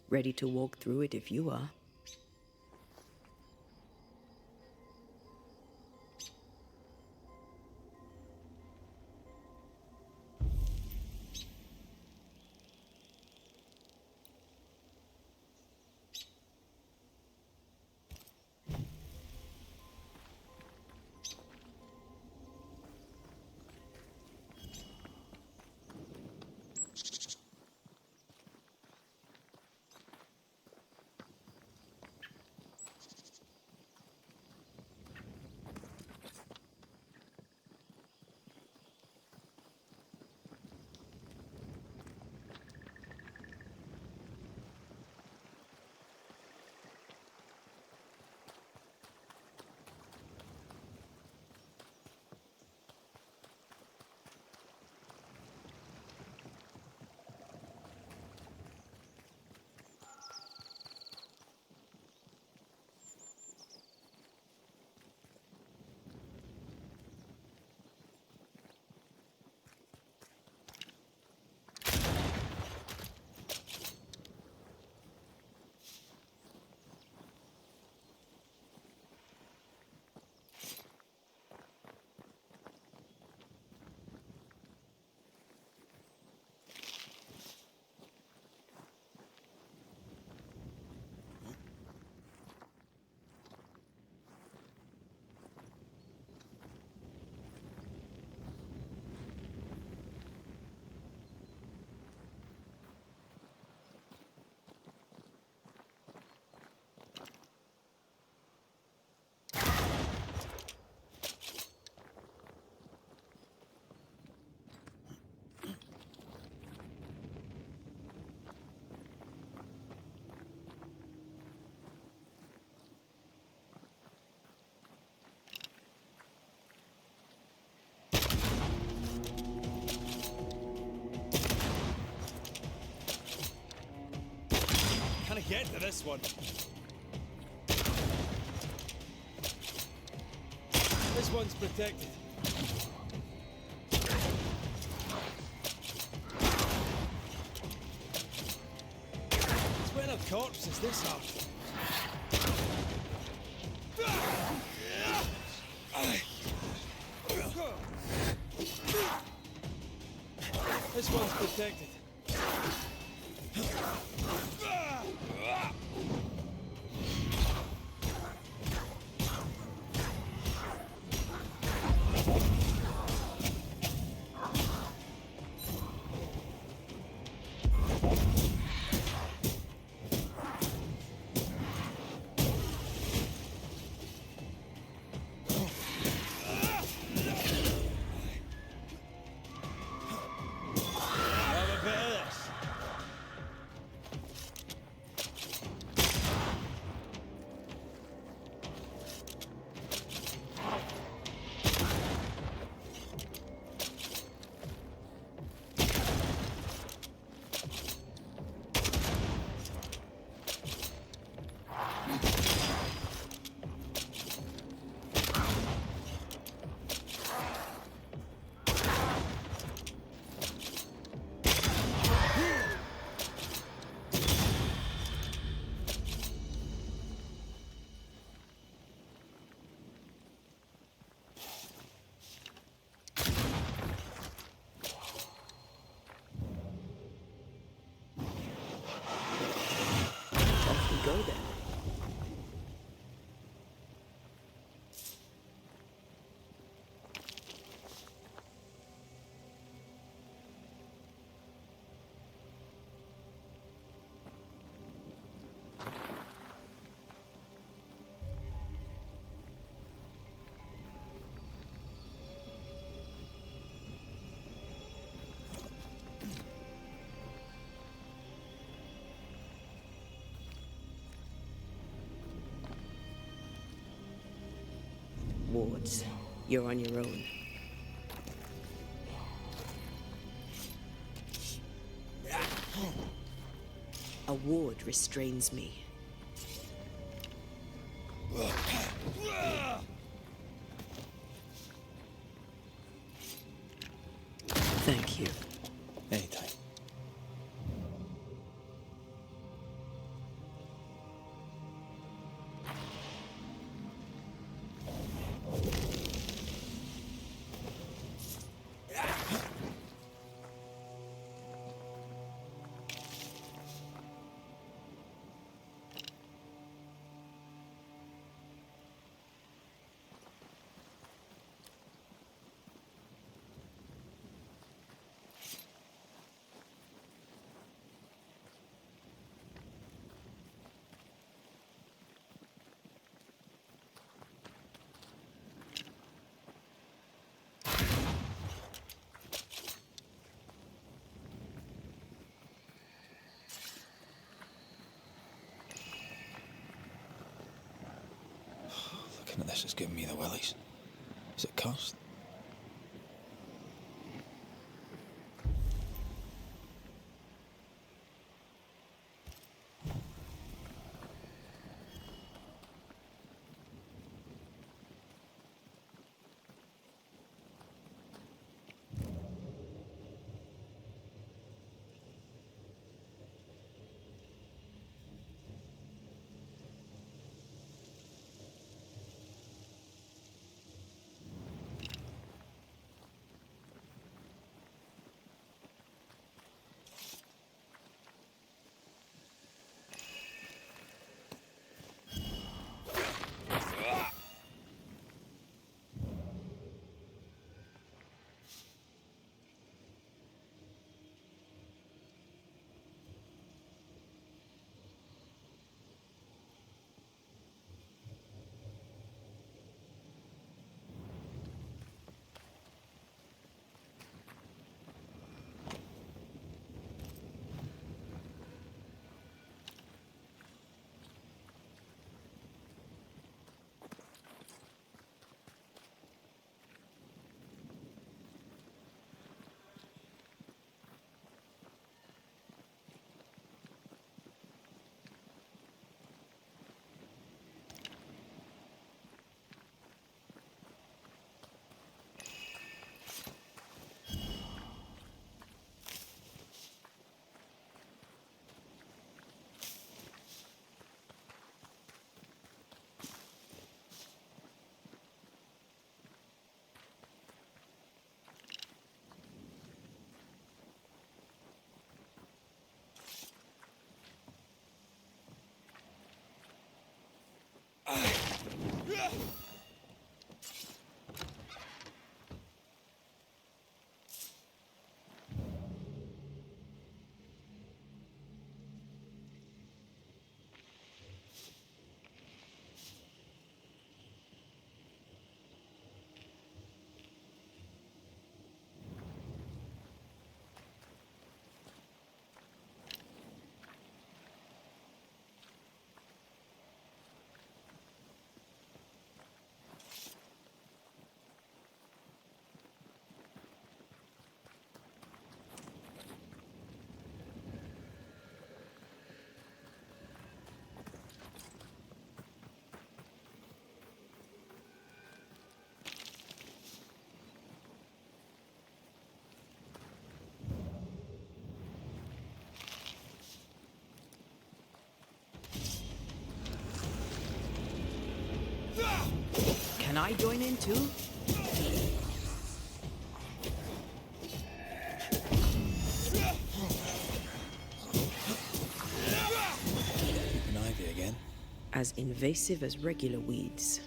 Ready to walk through it if you are. Can I get to this one? This one's protected. It's when a corpse is this hard. This one's protected. Go then. Wards, you're on your own. A ward restrains me. Thank you. Anytime. this is giving me the willies. Is it cursed? Can I join in too? An ivy again. As invasive as regular weeds.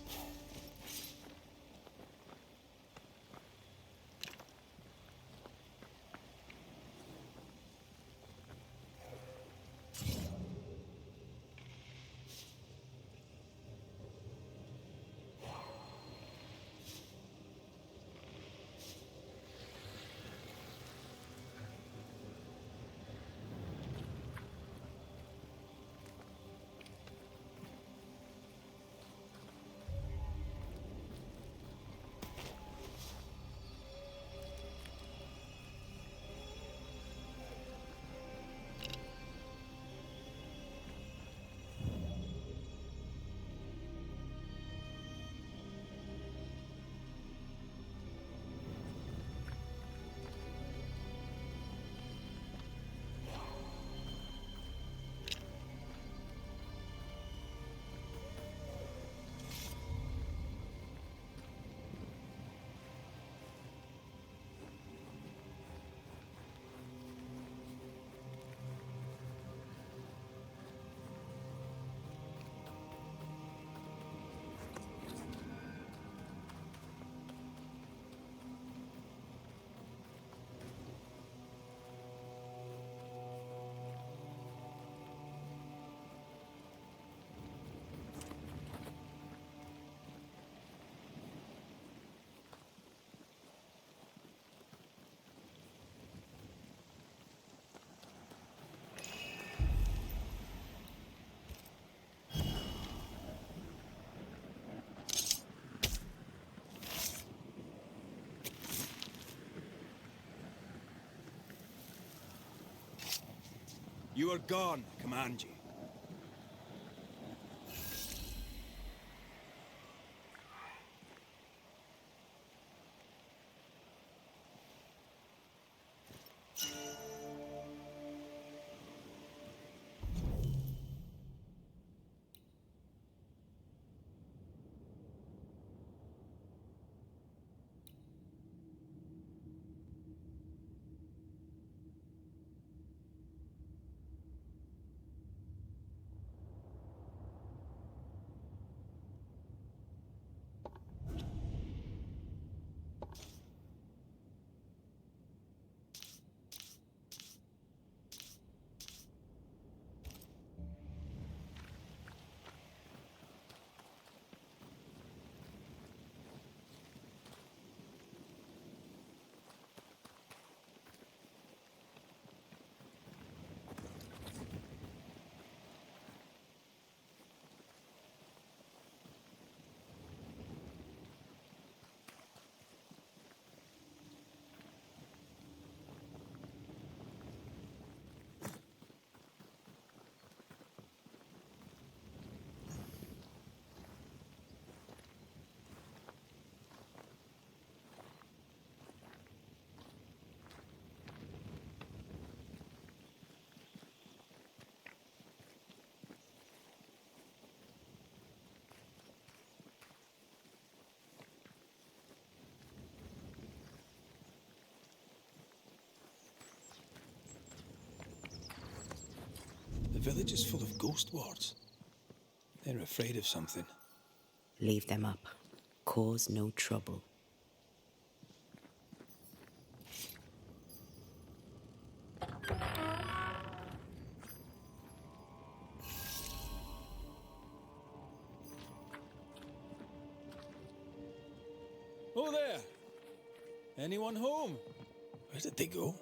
You are gone, command you. The village is full of ghost wards. They're afraid of something. Leave them up. Cause no trouble. Oh there! Anyone home? Where did they go?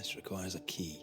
This requires a key.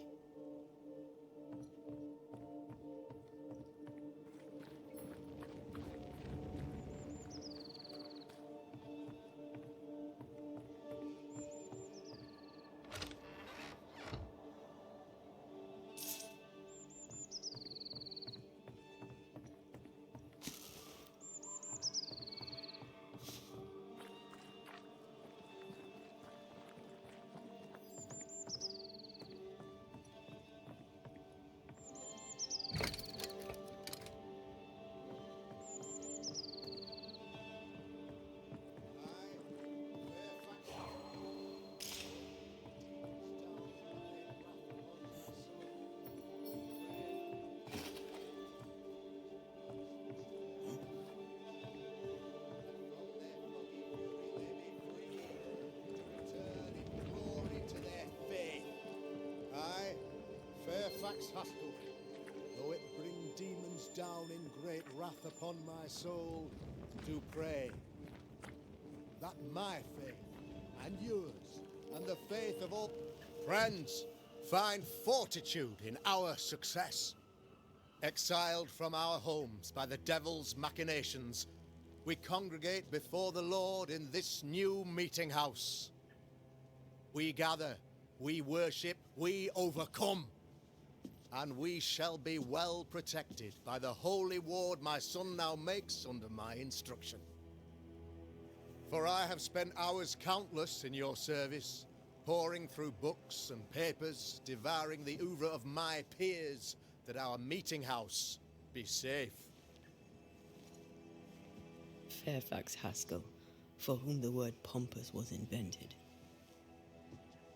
Haskell, though it bring demons down in great wrath upon my soul, do pray that my faith and yours and the faith of all friends find fortitude in our success. Exiled from our homes by the devil's machinations, we congregate before the Lord in this new meeting house. We gather, we worship, we overcome. And we shall be well protected by the holy ward my son now makes under my instruction. For I have spent hours countless in your service, poring through books and papers, devouring the oeuvre of my peers, that our meeting house be safe. Fairfax Haskell, for whom the word pompous was invented.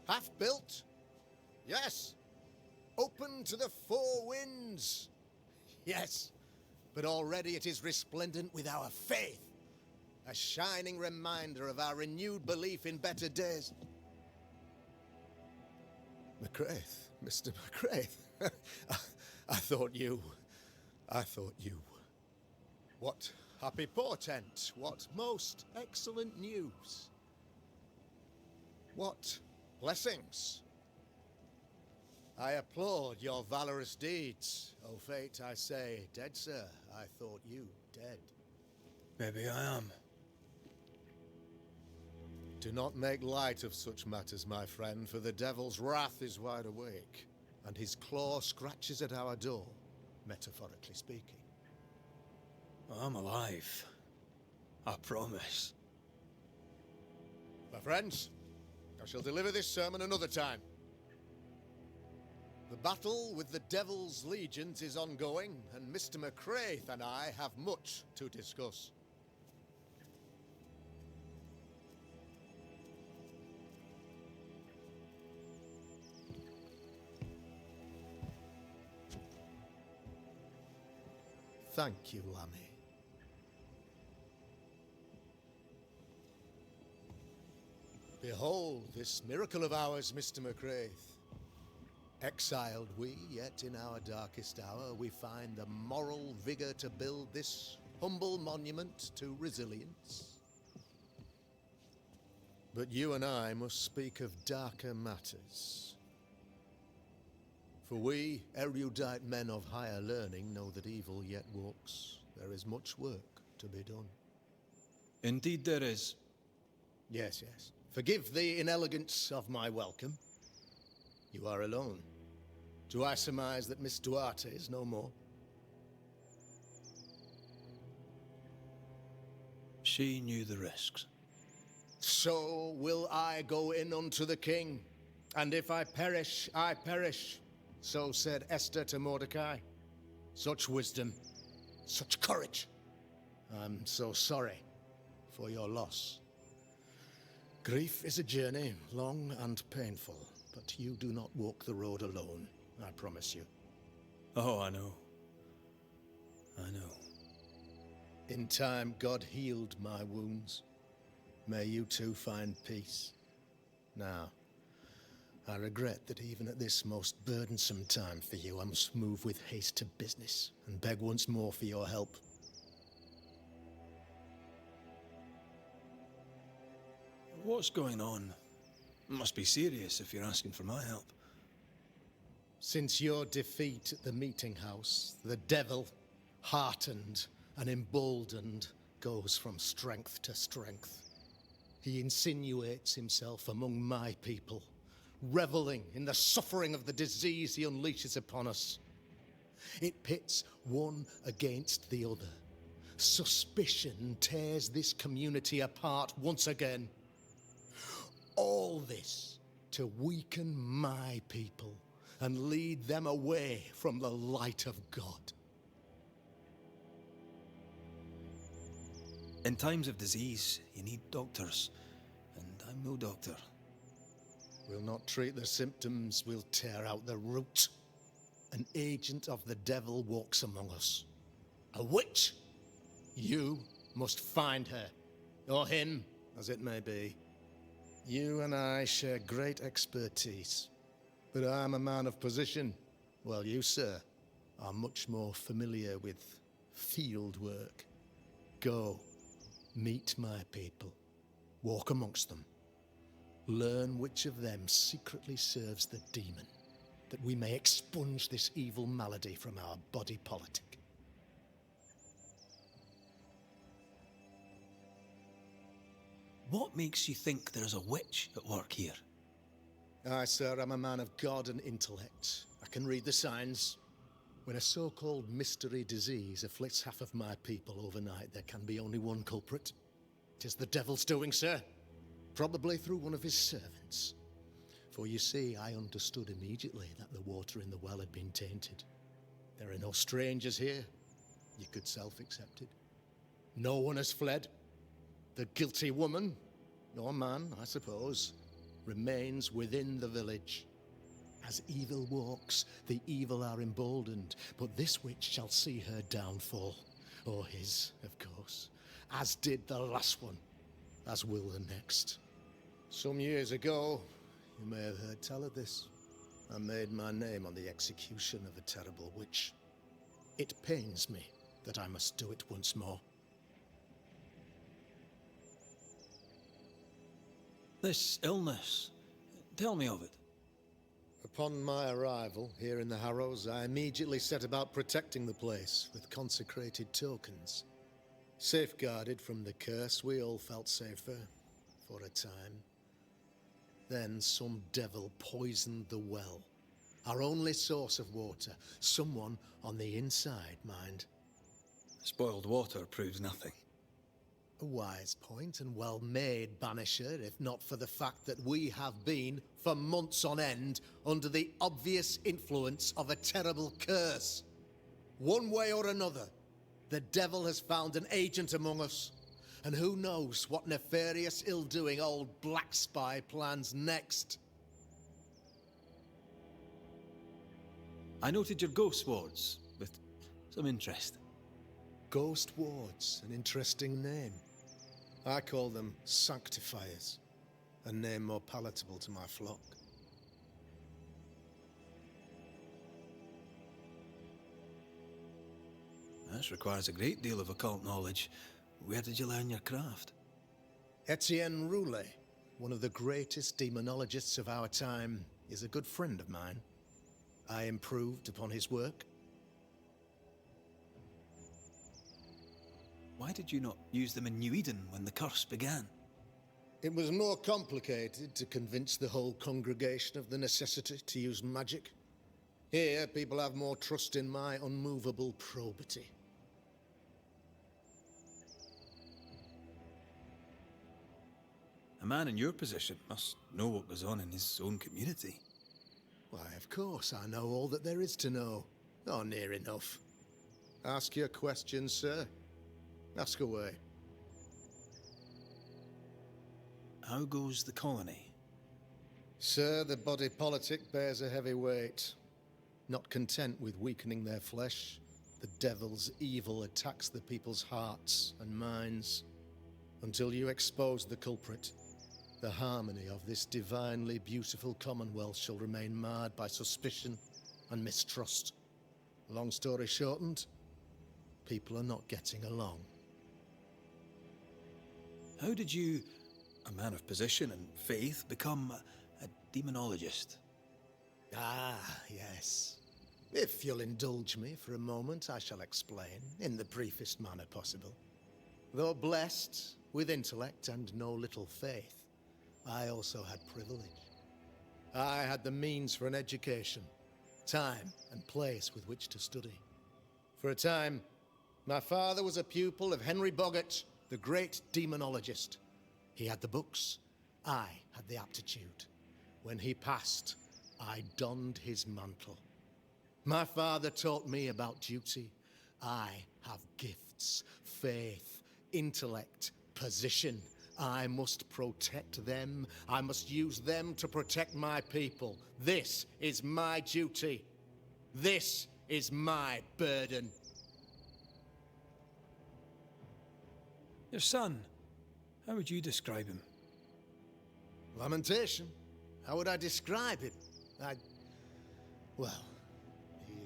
Half built? Yes. Open to the four winds. Yes, but already it is resplendent with our faith. A shining reminder of our renewed belief in better days. McCraith, Mr. McCraith. I thought you. What happy portent, what most excellent news. What blessings. I applaud your valorous deeds. O fate, I say, dead sir, I thought you dead. Maybe I am. Do not make light of such matters, my friend, for the devil's wrath is wide awake, and his claw scratches at our door, metaphorically speaking. I'm alive. I promise. My friends, I shall deliver this sermon another time. The battle with the devil's legions is ongoing, and Mr. McCraith and I have much to discuss. Thank you, Lammy. Behold this miracle of ours, Mr. McCraith. Exiled we, yet in our darkest hour we find the moral vigor to build this humble monument to resilience. But you and I must speak of darker matters. For we, erudite men of higher learning, know that evil yet walks. There is much work to be done. Indeed there is. Yes, yes. Forgive the inelegance of my welcome. You are alone. Do I surmise that Miss Duarte is no more? She knew the risks. So will I go in unto the king, and if I perish, I perish. So said Esther to Mordecai. Such wisdom, such courage. I'm so sorry for your loss. Grief is a journey, long and painful, but you do not walk the road alone, I promise you. Oh, I know. I know. In time, God healed my wounds. May you too find peace. Now, I regret that even at this most burdensome time for you, I must move with haste to business and beg once more for your help. What's going on? It must be serious if you're asking for my help. Since your defeat at the meeting house, the devil, heartened and emboldened, goes from strength to strength. He insinuates himself among my people, reveling in the suffering of the disease he unleashes upon us. It pits one against the other. Suspicion tears this community apart once again. All this to weaken my people and lead them away from the light of God. In times of disease, you need doctors, and I'm no doctor. We'll not treat the symptoms, we'll tear out the root. An agent of the devil walks among us. A witch! You must find her, or him, as it may be. You and I share great expertise, but I'm a man of position, while you, sir, are much more familiar with field work. Go, meet my people, walk amongst them, learn which of them secretly serves the demon, that we may expunge this evil malady from our body politic. What makes you think there's a witch at work here? Aye, sir, I'm a man of God and intellect. I can read the signs. When a so-called mystery disease afflicts half of my people overnight, there can be only one culprit. 'Tis the devil's doing, sir. Probably through one of his servants. For you see, I understood immediately that the water in the well had been tainted. There are no strangers here. You could self-accept it. No one has fled. The guilty woman, or man, I suppose, remains within the village. As evil walks, the evil are emboldened, but this witch shall see her downfall, or his, of course, as did the last one, as will the next. Some years ago, you may have heard tell of this, I made my name on the execution of a terrible witch. It pains me that I must do it once more. This illness, tell me of it. Upon my arrival here in the Harrows, I immediately set about protecting the place with consecrated tokens. Safeguarded from the curse, we all felt safer for a time. Then some devil poisoned the well, our only source of water. Someone on the inside, mind. Spoiled water proves nothing. A wise point and well made, Banisher, if not for the fact that we have been, for months on end, under the obvious influence of a terrible curse. One way or another, the devil has found an agent among us, and who knows what nefarious ill-doing old Black Spy plans next. I noted your ghost wards with some interest. Ghost wards, an interesting name. I call them sanctifiers, a name more palatable to my flock. This requires a great deal of occult knowledge. Where did you learn your craft? Etienne Roulet, one of the greatest demonologists of our time, is a good friend of mine. I improved upon his work. Why did you not use them in New Eden when the curse began? It was more complicated to convince the whole congregation of the necessity to use magic. Here, people have more trust in my unmovable probity. A man in your position must know what goes on in his own community. Why, of course, I know all that there is to know. Oh, near enough. Ask your questions, sir. Ask away. How goes the colony? Sir, the body politic bears a heavy weight. Not content with weakening their flesh, the devil's evil attacks the people's hearts and minds. Until you expose the culprit, the harmony of this divinely beautiful commonwealth shall remain marred by suspicion and mistrust. Long story shortened, people are not getting along. How did you, a man of position and faith, become a demonologist? Ah, yes. If you'll indulge me for a moment, I shall explain, in the briefest manner possible. Though blessed with intellect and no little faith, I also had privilege. I had the means for an education, time and place with which to study. For a time, my father was a pupil of Henry Boggart, the great demonologist. He had the books, I had the aptitude. When he passed, I donned his mantle. My father taught me about duty. I have gifts, faith, intellect, position. I must protect them. I must use them to protect my people. This is my duty. This is my burden. Your son, how would you describe him? Lamentation? How would I describe him? Well,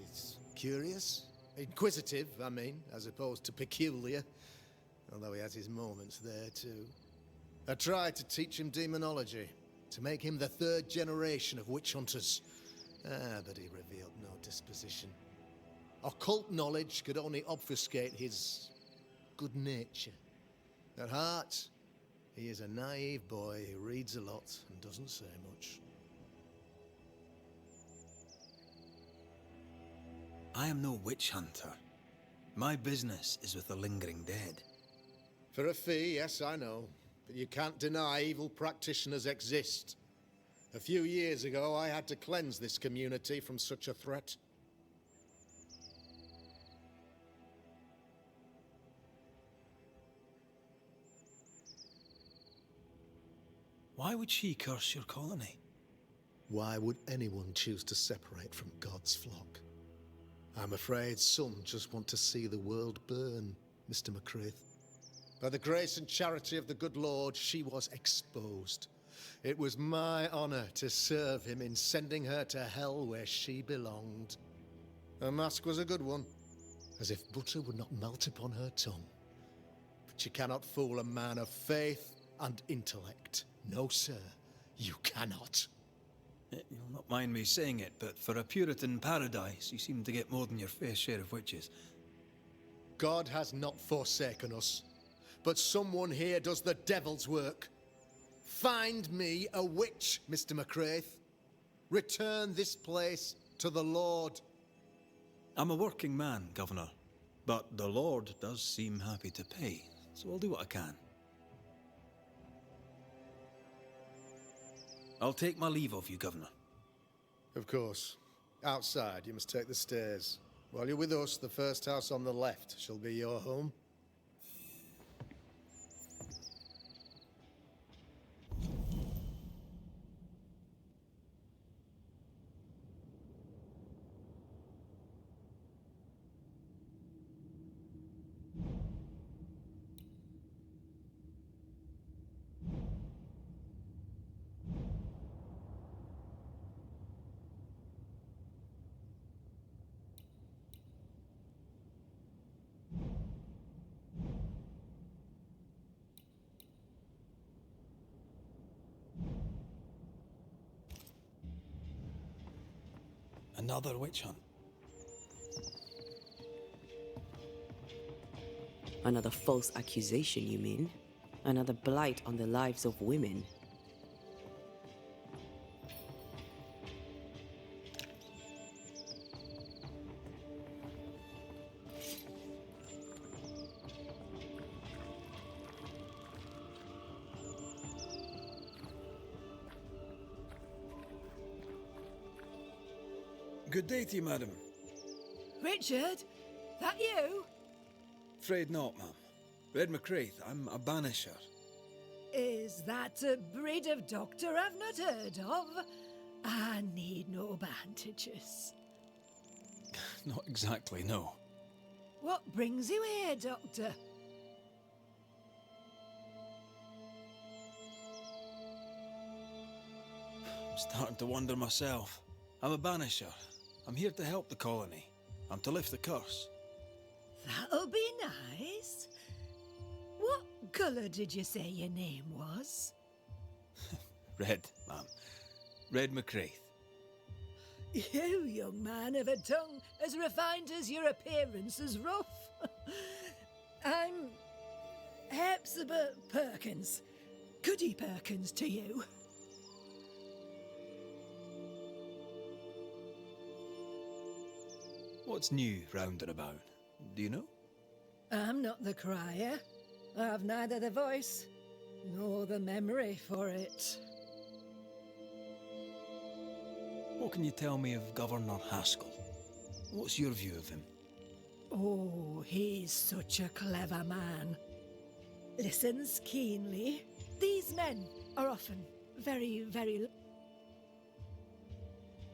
he's curious, inquisitive, I mean, as opposed to peculiar. Although he has his moments there, too. I tried to teach him demonology, to make him the third generation of witch hunters. But he revealed no disposition. Occult knowledge could only obfuscate his good nature. At heart, he is a naive boy who reads a lot and doesn't say much. I am no witch hunter. My business is with the lingering dead. For a fee, yes, I know. But you can't deny evil practitioners exist. A few years ago, I had to cleanse this community from such a threat. Why would she curse your colony? Why would anyone choose to separate from God's flock? I'm afraid some just want to see the world burn, Mr. McCraith. By the grace and charity of the good Lord, she was exposed. It was my honor to serve him in sending her to hell where she belonged. Her mask was a good one, as if butter would not melt upon her tongue. But you cannot fool a man of faith and intellect. No, sir, you cannot. You'll not mind me saying it, but for a Puritan paradise, you seem to get more than your fair share of witches. God has not forsaken us, but someone here does the devil's work. Find me a witch, Mr. McCraith. Return this place to the Lord. I'm a working man, Governor, but the Lord does seem happy to pay, so I'll do what I can. I'll take my leave of you, Governor. Of course. Outside, you must take the stairs. While you're with us, the first house on the left shall be your home. Another witch hunt. Another false accusation, you mean? Another blight on the lives of women? Good day to you, madam. Richard? That you? Afraid not, ma'am. Red McCraith, I'm a banisher. Is that a breed of doctor I've not heard of? I need no bandages. Not exactly, no. What brings you here, Doctor? I'm starting to wonder myself. I'm a banisher. I'm here to help the colony. I'm to lift the curse. That'll be nice. What colour did you say your name was? Red, ma'am. Red McCraith. You, young man, have a tongue as refined as your appearance is rough. I'm Hepzibah Perkins. Goody Perkins to you. What's new round and about? Do you know? I'm not the crier. I've neither the voice nor the memory for it. What can you tell me of Governor Haskell? What's your view of him? Oh, he's such a clever man. Listens keenly. These men are often very, very...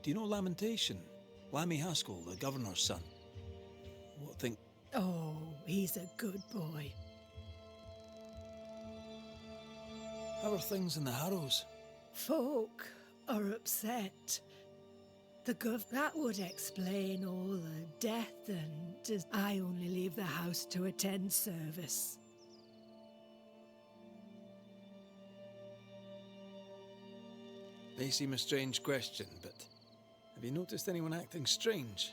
Do you know Lamentation? Lammy Haskell, the governor's son. What think... Oh, he's a good boy. How are things in the Harrows? Folk are upset. That would explain all the death and I only leave the house to attend service. May seem a strange question, but have you noticed anyone acting strange?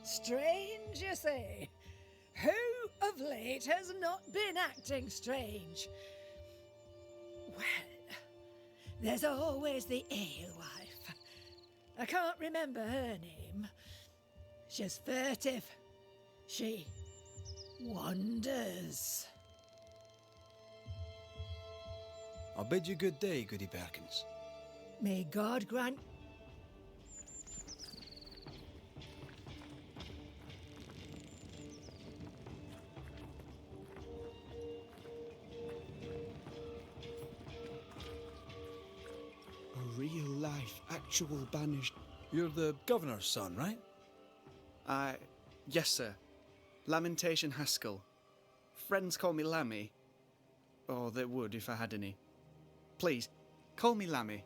Strange, you say? Who of late has not been acting strange? Well, there's always the alewife. I can't remember her name. She's furtive. She wanders. I'll bid you good day, Goody Perkins. May God grant... A real-life, actual banished... You're the governor's son, right? Yes, sir. Lamentation Haskell. Friends call me Lammy. Or they would if I had any. Please, call me Lammy.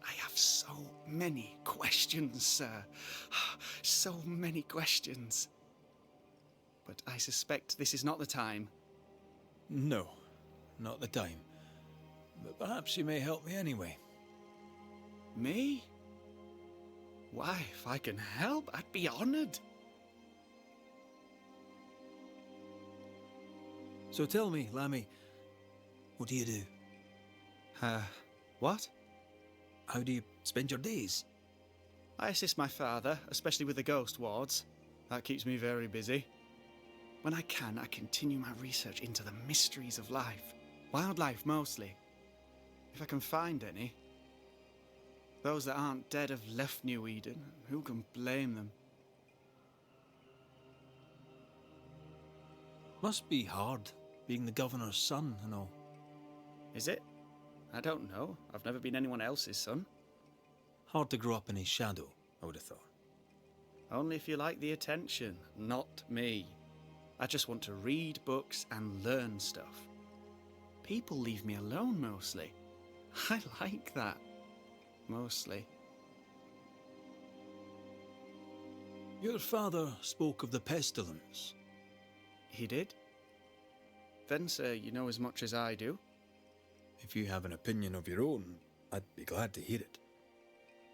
I have so many questions, sir. So many questions. But I suspect this is not the time. No, not the time. But perhaps you may help me anyway. Me? Why, if I can help, I'd be honoured. So tell me, Lammy, what do you do? What? How do you spend your days? I assist my father, especially with the ghost wards. That keeps me very busy. When I can, I continue my research into the mysteries of life. Wildlife, mostly. If I can find any. Those that aren't dead have left New Eden. Who can blame them? Must be hard, being the governor's son and all. Is it? I don't know. I've never been anyone else's son. Hard to grow up in his shadow, I would have thought. Only if you like the attention, not me. I just want to read books and learn stuff. People leave me alone mostly. I like that. Mostly. Your father spoke of the pestilence. He did? Then, sir, you know as much as I do. If you have an opinion of your own, I'd be glad to hear it.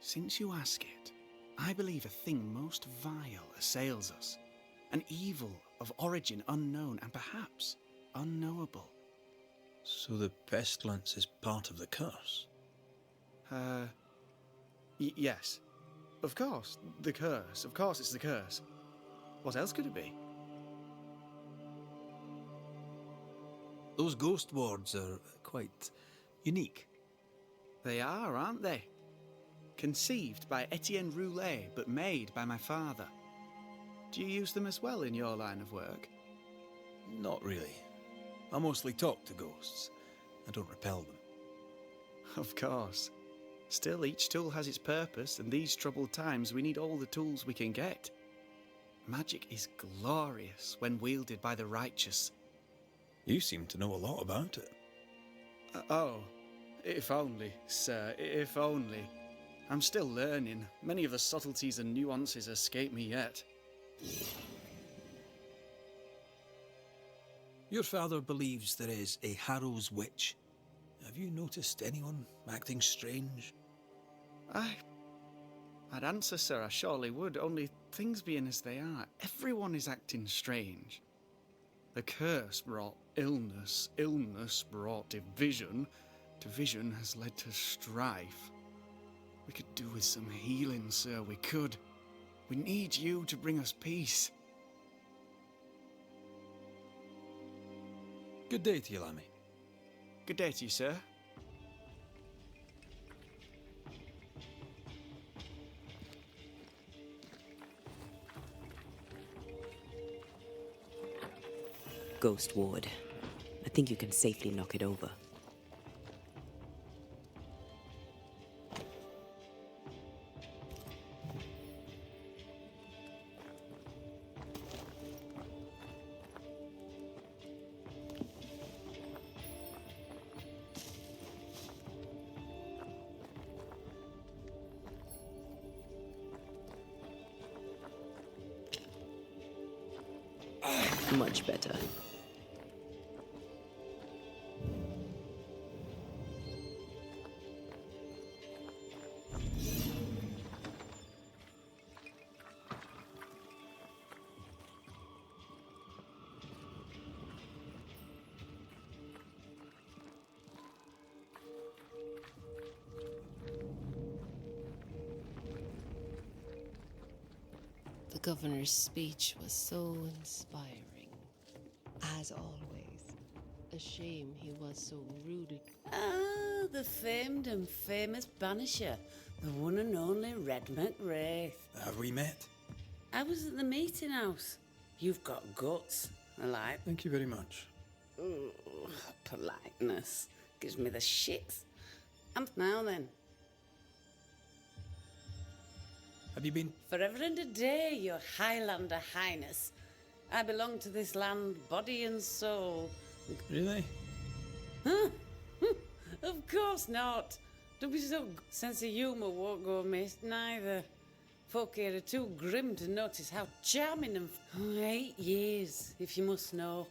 Since you ask it, I believe a thing most vile assails us. An evil of origin unknown and perhaps unknowable. So the pestilence is part of the curse? Yes. Of course, the curse. Of course it's the curse. What else could it be? Those ghost wards are quite unique. They are, aren't they? Conceived by Etienne Roulet, but made by my father. Do you use them as well in your line of work? Not really. I mostly talk to ghosts. I don't repel them. Of course. Still, each tool has its purpose, and these troubled times we need all the tools we can get. Magic is glorious when wielded by the righteous. You seem to know a lot about it. Oh, if only, sir, if only. I'm still learning. Many of the subtleties and nuances escape me yet. Your father believes there is a Harrow's witch. Have you noticed anyone acting strange? I'd answer, sir, I surely would, only things being as they are, everyone is acting strange. The curse brought illness, illness brought division, division has led to strife. We could do with some healing, sir, we could. We need you to bring us peace. Good day to you, Lammy. Good day to you, sir. Ghost Ward. I think you can safely knock it over. Much better. The governor's speech was so inspiring. As always. A shame he was so rude. Ah, the famed and famous Banisher. The one and only Red McWraith. Have we met? I was at the meeting house. You've got guts. I like. Thank you very much. Ooh, politeness. Gives me the shits. And now then. Have you been... Forever and a day, your Highlander Highness. I belong to this land, body and soul. Really? Huh? Of course not. Don't be so... Sense of humour won't go amiss, neither. Folk here are too grim to notice how charming and... 8 years, if you must know.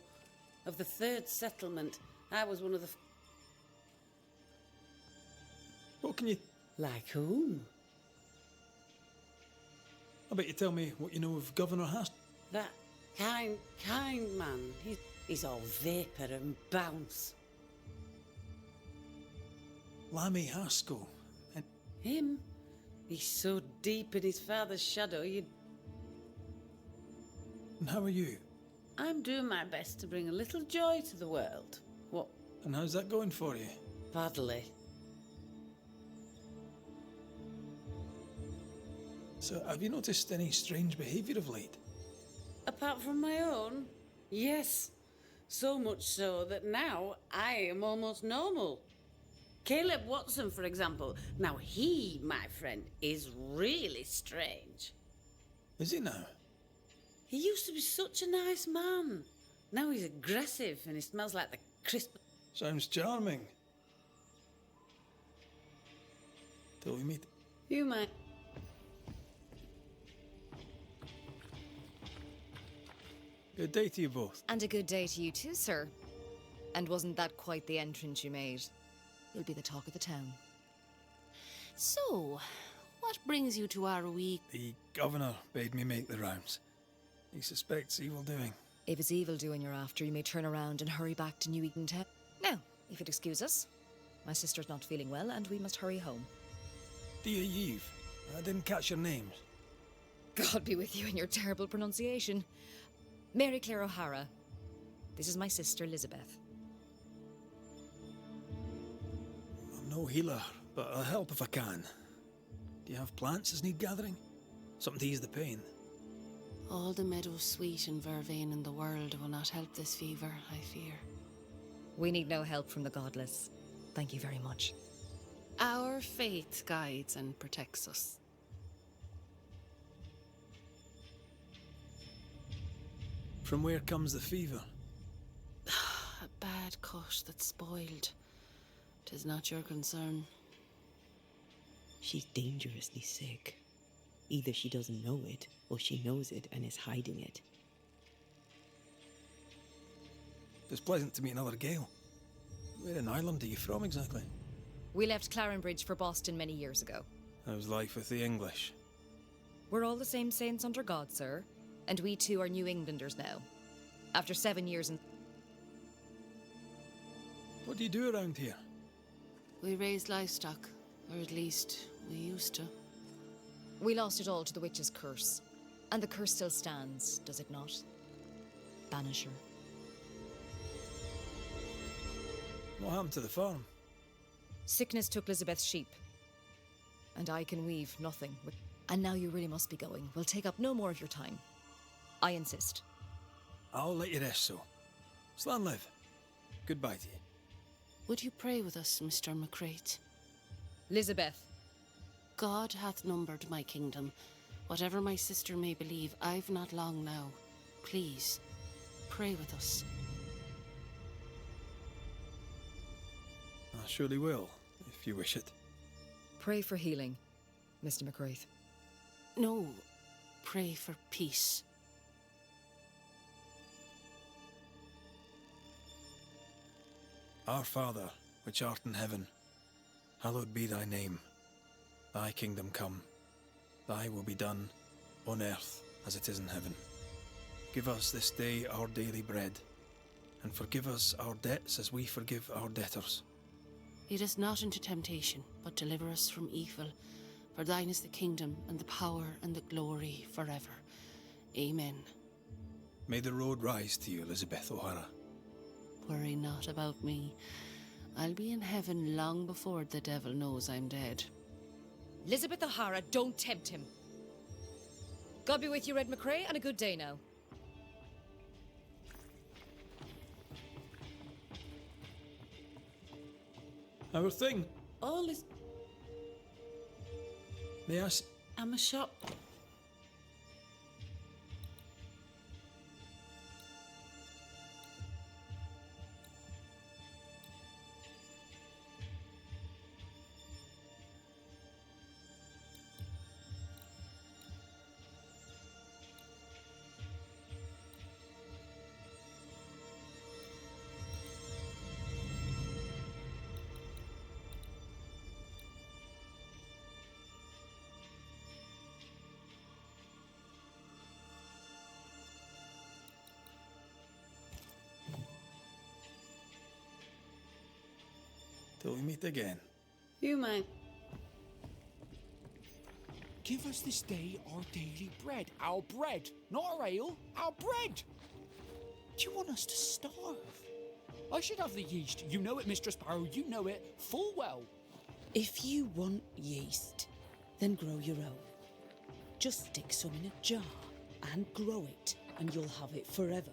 Of the third settlement, I was one of the... What can you... Like whom? I bet you tell me what you know of Governor Hast... That kind man. He's all vapour and bounce. Lammy Haskell. And Him? He's so deep in his father's shadow, you'd... how are you? I'm doing my best to bring a little joy to the world. What? And how's that going for you? Badly. So, have you noticed any strange behaviour of late? Apart from my own? Yes. So much so that now I am almost normal. Caleb Watson, for example. Now he, my friend, is really strange. Is he now? He used to be such a nice man. Now he's aggressive and he smells like the crisp... Sounds charming. Till we meet. You might... Good day to you both. And a good day to you too, sir. And wasn't that quite the entrance you made? You'll be the talk of the town. So, what brings you to our week? The governor bade me make the rounds. He suspects evil doing. If it's evil doing you're after, you may turn around and hurry back to New Eden Town. Now, if you'd excuse us. My sister's not feeling well and we must hurry home. Dear Eve, I didn't catch your names. God be with you and your terrible pronunciation. Mary Claire O'Hara. This is my sister, Elizabeth. I'm no healer, but I'll help if I can. Do you have plants as need gathering? Something to ease the pain? All the meadow sweet and vervain in the world will not help this fever, I fear. We need no help from the godless. Thank you very much. Our faith guides and protects us. From where comes the fever? A bad cut that's spoiled. 'Tis not your concern. She's dangerously sick. Either she doesn't know it, or she knows it and is hiding it. It's pleasant to meet another Gale. Where in Ireland are you from exactly? We left Clarenbridge for Boston many years ago. How's life with the English? We're all the same saints under God, sir. And we too are New Englanders now. After 7 years in... What do you do around here? We raise livestock, or at least we used to. We lost it all to the witch's curse. And the curse still stands, does it not? Banisher. What happened to the farm? Sickness took Elizabeth's sheep. And I can weave nothing. And now you really must be going. We'll take up no more of your time. I insist. I'll let you rest, so. Slan live. Goodbye to you. Would you pray with us, Mr. McCrate? Elizabeth. God hath numbered my kingdom. Whatever my sister may believe, I've not long now. Please, pray with us. I surely will, if you wish it. Pray for healing, Mr. McCraith. No, pray for peace. Our Father, which art in heaven, hallowed be thy name. Thy kingdom come. Thy will be done, on earth as it is in heaven. Give us this day our daily bread, and forgive us our debts as we forgive our debtors. Lead us not into temptation, but deliver us from evil. For thine is the kingdom, and the power, and the glory, forever. Amen. May the road rise to you, Elizabeth O'Hara. Worry not about me. I'll be in heaven long before the devil knows I'm dead. Elizabeth O'Hara, don't tempt him. God be with you, Red McCrae, and a good day now. Our thing. All is... May I I'm a shop. till we meet again. You mind? Give us this day our daily bread. Our bread, not our ale, our bread. Do you want us to starve? I should have the yeast. You know it, Mistress Sparrow. You know it full well. If you want yeast, then grow your own. Just stick some in a jar and grow it, and you'll have it forever.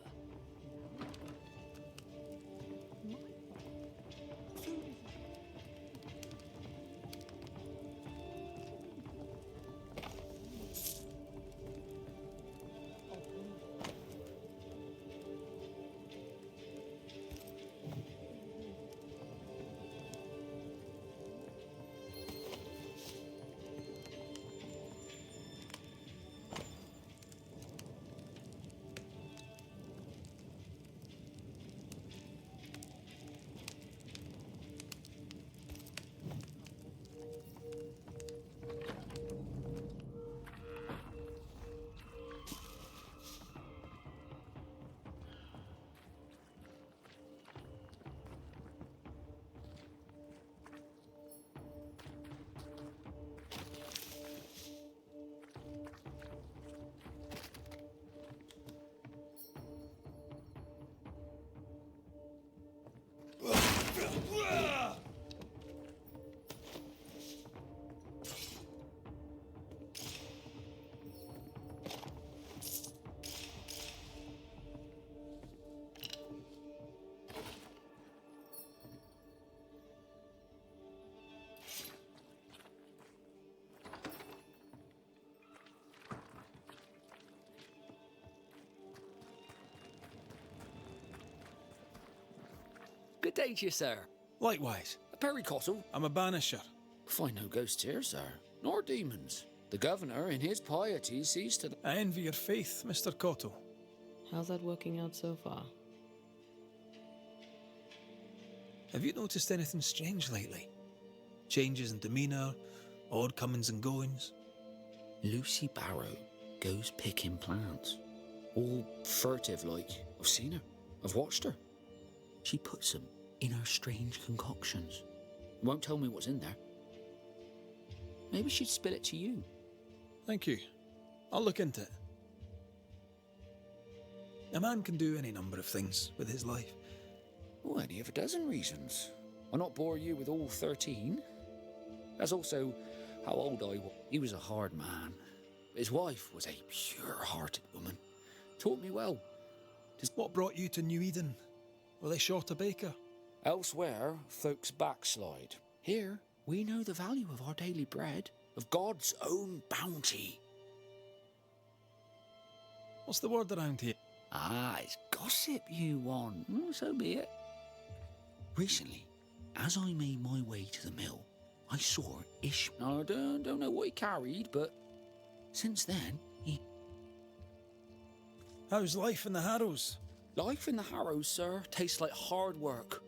Good day to you, sir. Likewise, Perry Cottle. I'm a banisher. Find no ghosts here, sir, nor demons. The governor, in his piety, sees to the... I envy your faith, Mr. Cotto. How's that working out so far? Have you noticed anything strange lately? Changes in demeanour, Odd comings and goings. Lucy Barrow goes picking plants. All furtive like. I've seen her. I've watched her. She puts them in her strange concoctions. Won't tell me what's in there. Maybe she'd spill it to you. Thank you. I'll look into it. A man can do any number of things with his life. Oh, any of a dozen reasons. I'll not bore you with all 13. That's also how old I was. He was a hard man. His wife was a pure-hearted woman. Taught me well. What brought you to New Eden? Were they short a baker? Elsewhere, folks backslide. Here, we know the value of our daily bread, of God's own bounty. What's the word around here? Ah, it's gossip you want. So be it. Recently, as I made my way to the mill, I saw Ishmael. I don't know what he carried, but since then, he... How's life in the Harrows? Life in the Harrows, sir, tastes like hard work.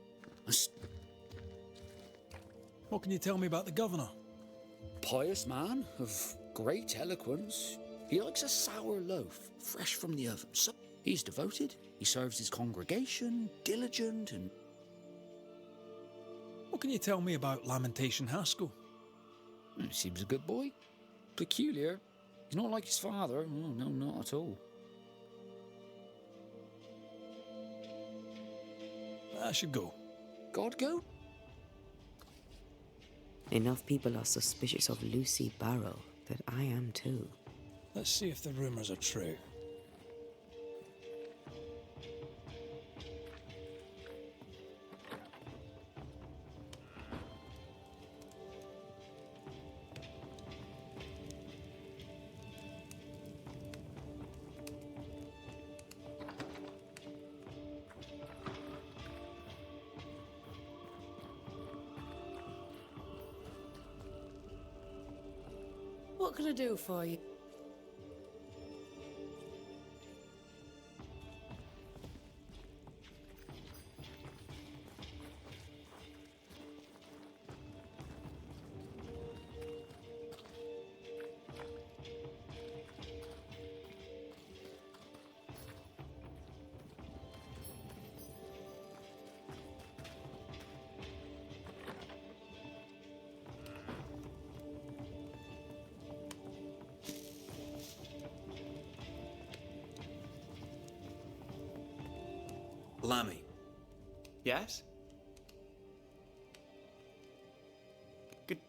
What can you tell me about the governor? Pious man of great eloquence. He likes a sour loaf, fresh from the oven. So he's devoted. He serves his congregation, diligent and... What can you tell me about Lamentation Haskell? He seems a good boy. Peculiar. He's not like his father. Oh, no, not at all. I should go. God go? Enough people are suspicious of Lucy Barrow that I am too. Let's see if the rumours are true. What can I do for you? Lammy. Yes? Good.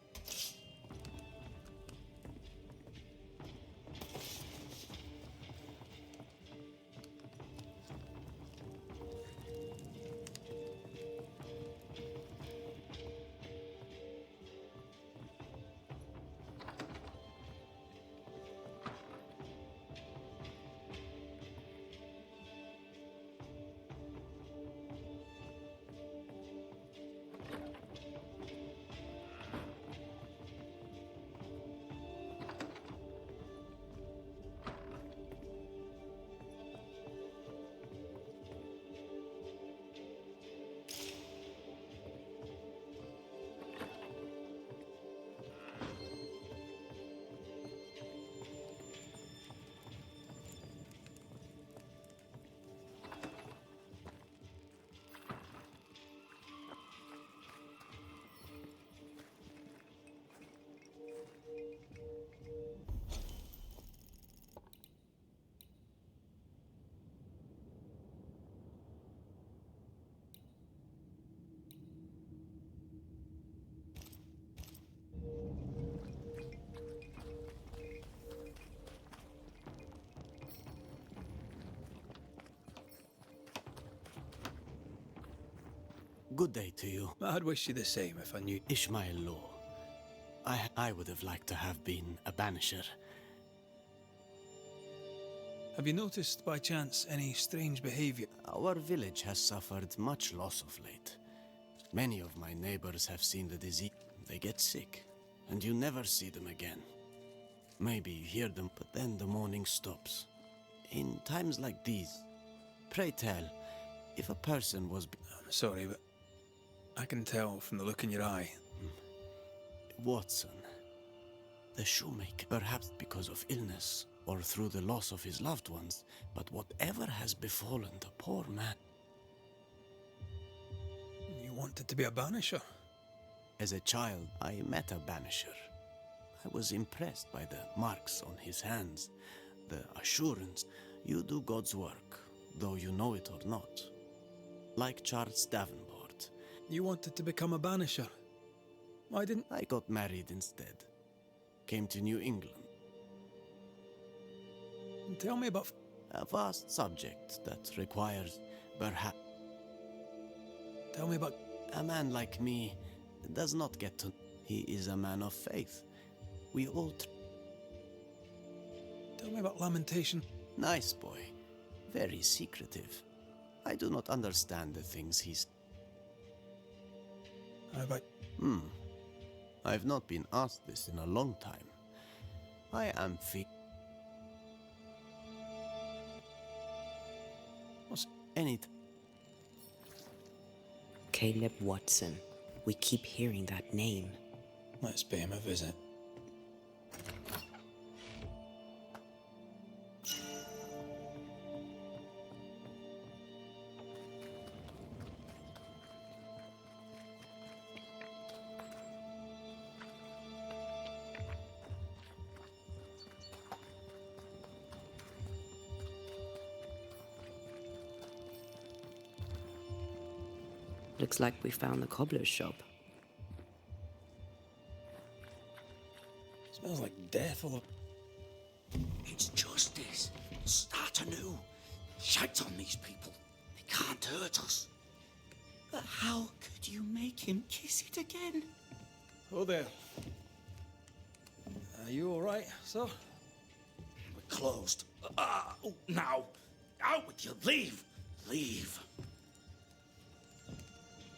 Good day to you. I'd wish you the same if I knew. Ishmael Law. I would have liked to have been a banisher. Have you noticed by chance any strange behaviour? Our village has suffered much loss of late. Many of my neighbors have seen the disease. They get sick, and you never see them again. Maybe you hear them, but then the mourning stops. In times like these, pray tell, if a person was... I'm sorry, but I can tell from the look in your eye. Watson, the shoemaker, perhaps because of illness or through the loss of his loved ones, but whatever has befallen the poor man. You wanted to be a banisher? As a child, I met a banisher. I was impressed by the marks on his hands, the assurance you do God's work, though you know it or not. Like Charles Davenport. You wanted to become a banisher? Why didn't... I got married instead. Came to New England. Tell me about... A vast subject that requires perhaps... Tell me about... A man like me does not get to... He is a man of faith. We all... Tell me about lamentation. Nice boy. Very secretive. I do not understand the things he's... How about... I've not been asked this in a long time. I am What's... Any... Caleb Watson. We keep hearing that name. Let's pay him a visit. Looks like we found the cobbler's shop. Smells like death all over. It's justice. Start anew. Shite on these people. They can't hurt us. But how could you make him kiss it again? Oh there. Are you all right, sir? We're closed. Now. Out with you. Leave. Leave.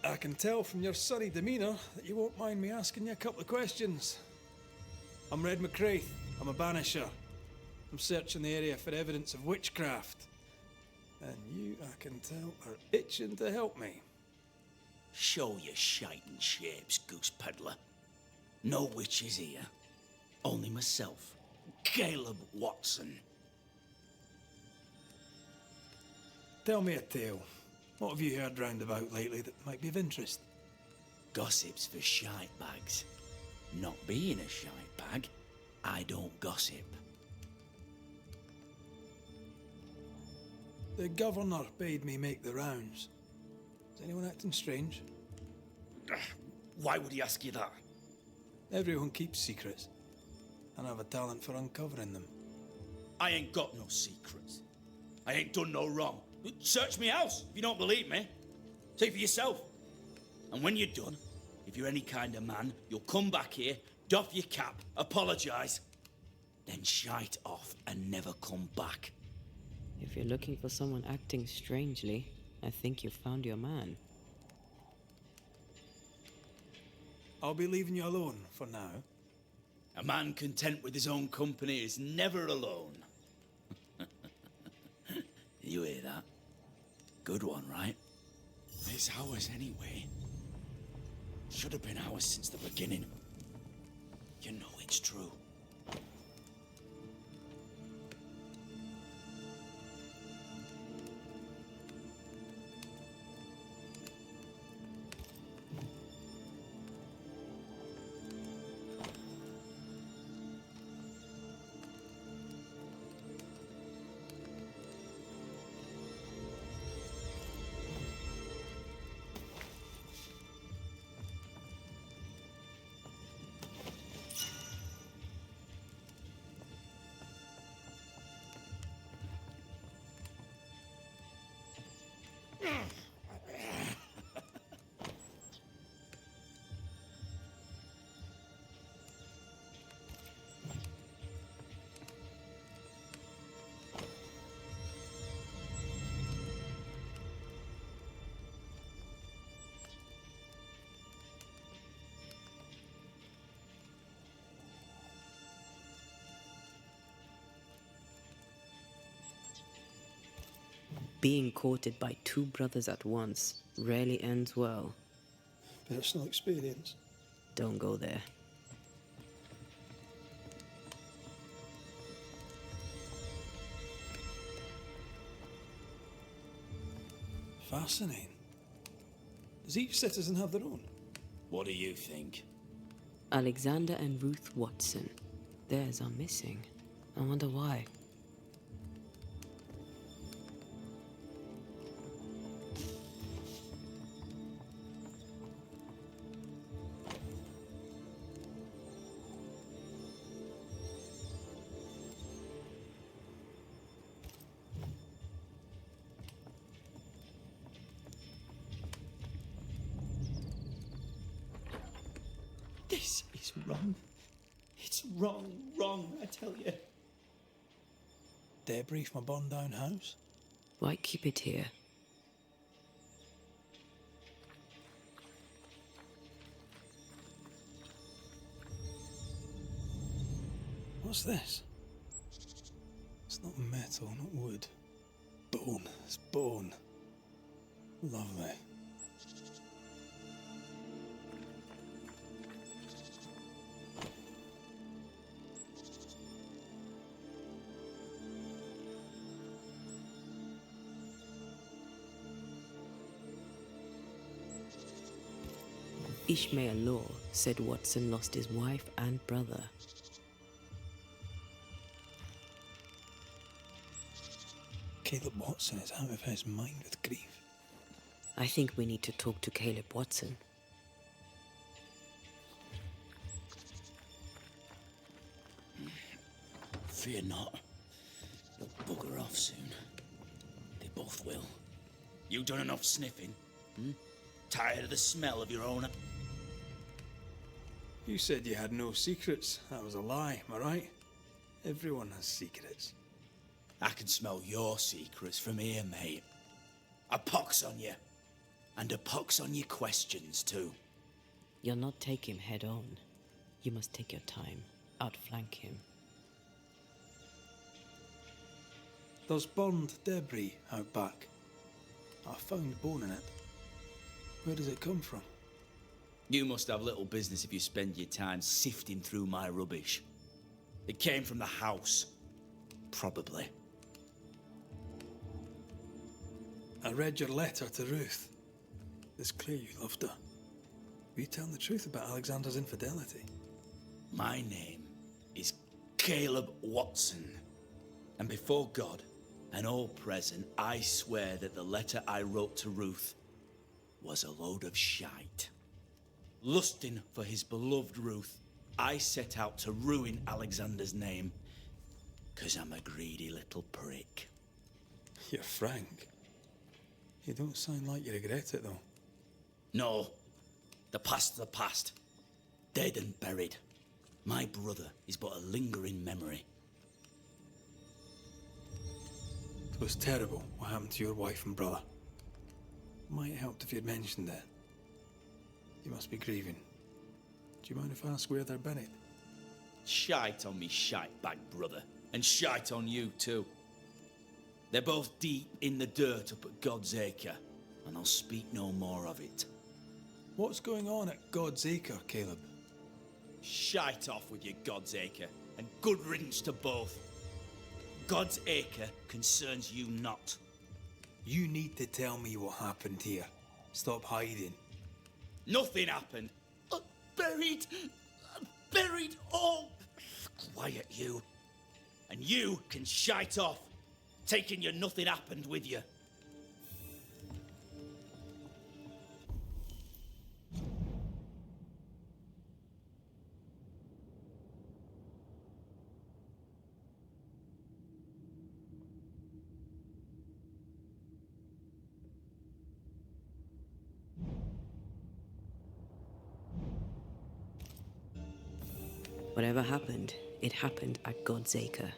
I can tell from your sunny demeanour that you won't mind me asking you a couple of questions. I'm Red McCraith. I'm a banisher. I'm searching the area for evidence of witchcraft. And you, I can tell, are itching to help me. Show your shite and shapes, goose peddler. No witches here. Only myself, Caleb Watson. Tell me a tale. What have you heard round about lately that might be of interest? Gossip's for shite bags. Not being a shite bag, I don't gossip. The governor bade me make the rounds. Is anyone acting strange? Why would he ask you that? Everyone keeps secrets, and I have a talent for uncovering them. I ain't got no secrets. I ain't done no wrong. Search me house if you don't believe me. See for yourself. And when you're done, if you're any kind of man, you'll come back here, doff your cap, apologise, then shite off and never come back. If you're looking for someone acting strangely, I think you've found your man. I'll be leaving you alone for now. A man content with his own company is never alone. You hear that? Good one, right? It's ours anyway. Should have been ours since the beginning. You know it's true. Being courted by two brothers at once rarely ends well. Personal experience. Don't go there. Fascinating. Does each citizen have their own? What do you think? Alexander and Ruth Watson. Theirs are missing. I wonder why. This is wrong. It's wrong, I tell you. Debris from a burned down house? Why keep it here? What's this? It's not metal, not wood. Bone. It's bone. Lovely. Ishmael Law said Watson lost his wife and brother. Caleb Watson is out of his mind with grief. I think we need to talk to Caleb Watson. Fear not. They'll bugger off soon. They both will. You done enough sniffing? Tired of the smell of your own... You said you had no secrets. That was a lie, am I right? Everyone has secrets. I can smell your secrets from here, mate. A pox on you. And a pox on your questions, too. You'll not take him head on. You must take your time, outflank him. There's burned debris out back. I found bone in it. Where does it come from? You must have little business if you spend your time sifting through my rubbish. It came from the house. Probably. I read your letter to Ruth. It's clear you loved her. Were you telling the truth about Alexander's infidelity? My name is Caleb Watson. And before God and all present, I swear that the letter I wrote to Ruth was a load of shite. Lusting for his beloved Ruth, I set out to ruin Alexander's name, 'cause I'm a greedy little prick. You're frank. You don't sound like you regret it, though. No, the past's the past. Dead and buried. My brother is but a lingering memory. It was terrible what happened to your wife and brother. Might have helped if you'd mentioned it. You must be grieving. Do you mind if I ask where they're buried? Shite on me shite bag brother, and shite on you too. They're both deep in the dirt up at God's Acre, and I'll speak no more of it. What's going on at God's Acre, Caleb? Shite off with your God's Acre, and good riddance to both. God's Acre concerns you not. You need to tell me what happened here. Stop hiding. Nothing happened. Buried all. Quiet, you. And you can shite off, taking your nothing happened with you. Whatever happened, it happened at God's Acre.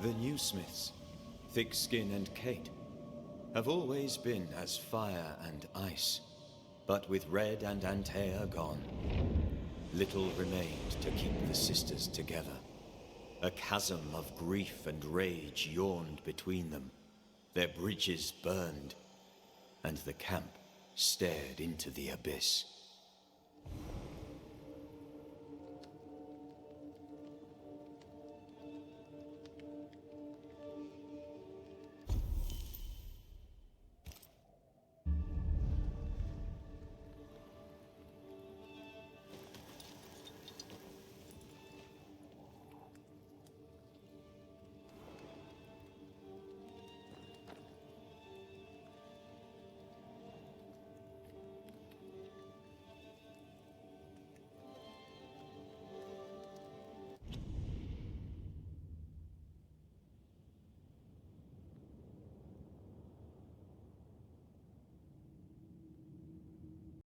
The new Smiths, Thickskin and Kate, have always been as fire and ice. But with Red and Antea gone, little remained to keep the sisters together. A chasm of grief and rage yawned between them. Their bridges burned, and the camp stared into the abyss.